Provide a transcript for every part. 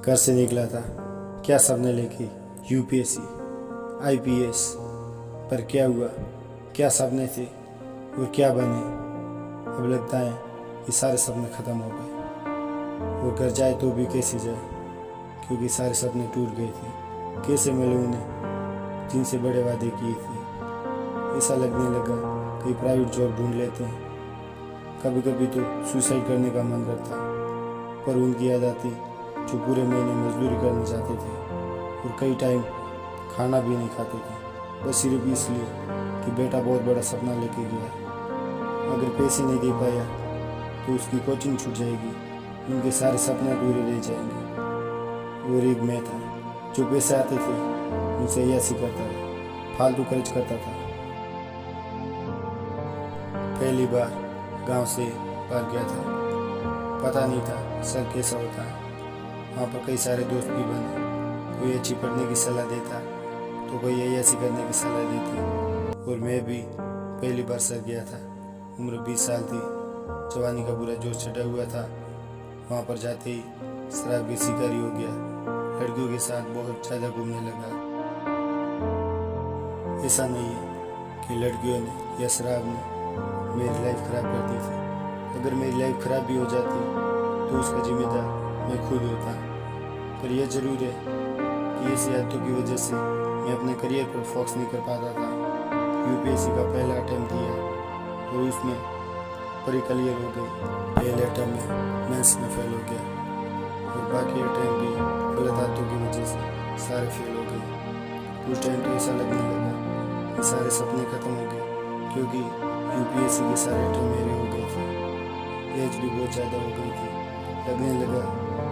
घर से निकला था क्या सपने लेके, यूपीएससी आईपीएस, पर क्या हुआ, क्या सपने थे और क्या बने। अब लगता है ये सारे सपने ख़त्म हो गए और घर जाए तो भी कैसे जाए, क्योंकि सारे सपने टूट गए थे। कैसे मिले उन्हें जिनसे बड़े वादे किए थे। ऐसा लगने लगा कहीं प्राइवेट जॉब ढूंढ लेते हैं। कभी कभी तो सुसाइड करने का मन करता, पर उनकी याद आती जो पूरे महीने मजदूरी करने जाते थे और कई टाइम खाना भी नहीं खाते थे, बस सिर्फ इसलिए कि बेटा बहुत बड़ा सपना लेके गया। अगर पैसे नहीं दे पाया तो उसकी कोचिंग छूट जाएगी, उनके सारे सपने अधूरे रह जाएंगे। और एक मैं था जो पैसे आते थे उनसे ऐसी करता था, फालतू खर्च करता था। पहली बार गांव से बाहर गया था, पता नहीं था सर कैसा होता है। वहाँ पर कई सारे दोस्त भी बने, कोई अच्छी पढ़ने की सलाह देता तो कोई ऐसी करने की सलाह देती। और मैं भी पहली बार सर गया था, उम्र 20 साल थी, जवानी का पूरा जोश चढ़ा हुआ था। वहाँ पर जाते ही शराब की शिकारी हो गया, लड़कियों के साथ बहुत ज़्यादा घूमने लगा। ऐसा नहीं है कि लड़कियों ने या शराब ने मेरी लाइफ ख़राब कर दी थी। अगर मेरी लाइफ ख़राब भी हो जाती तो उसका जिम्मेदार मैं खुद होता। पर यह ज़रूर है कि ऐसी आदतों की वजह से मैं अपने करियर पर फोकस नहीं कर पाता था। यूपीएससी का पहला अटैम्प्ट दिया और उसमें पूरी क्लियर हो गई। पहले अटैम्प्ट में मेंस में फेल हो गया और बाकी अटैम्प्ट भी गलत आदतों की वजह से सारे फेल हो गए। उस टाइम तो ऐसा लगने लगा कि सारे सपने ख़त्म हो गए, क्योंकि यूपीएससी के सारे अटैम्प्ट मेरे हो गए थे। एज भी बहुत ज़्यादा हो गई थी। लगने लगा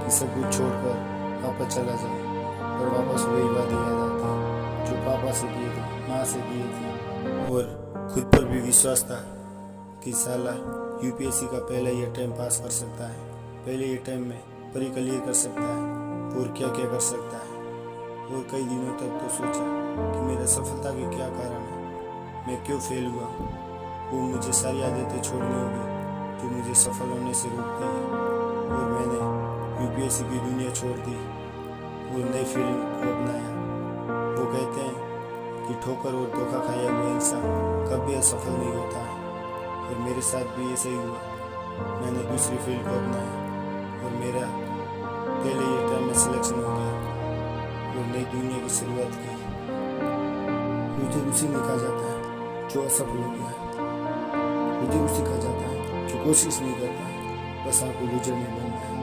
कि सब कुछ छोड़कर वापस चला जाए, पर वापस वही वादे याद आते जो पापा से किए थे, माँ से किए थे। और खुद पर भी विश्वास था कि साला यूपीएससी का पहला ही अटैम्प्ट पास कर सकता है, पहले ही अटैम्प्ट में परी क्लियर कर सकता है और क्या क्या कर सकता है। और कई दिनों तक तो सोचा कि मेरा सफलता के क्या कारण है, मैं क्यों फेल हुआ। वो मुझे सारी आदतें छोड़नी होगी जो मुझे सफल होने से रोकती है। और मैंने यूपीएससी की दुनिया छोड़ दी और नई फील्ड को अपनाया। वो कहते हैं कि ठोकर और धोखा खाया हुआ इंसान कभी असफल नहीं होता है, और मेरे साथ भी ऐसा ही हुआ। मैंने दूसरी फील्ड को अपनाया और मेरा पहले ही टाइम में सिलेक्शन हो गया और नई दुनिया की शुरुआत की। मुझे उसी में कहा जाता है जो असफल हो गया, मुझे उसी कहा जाता है जो कोशिश नहीं करता, बस आपको गुजरने बनना है।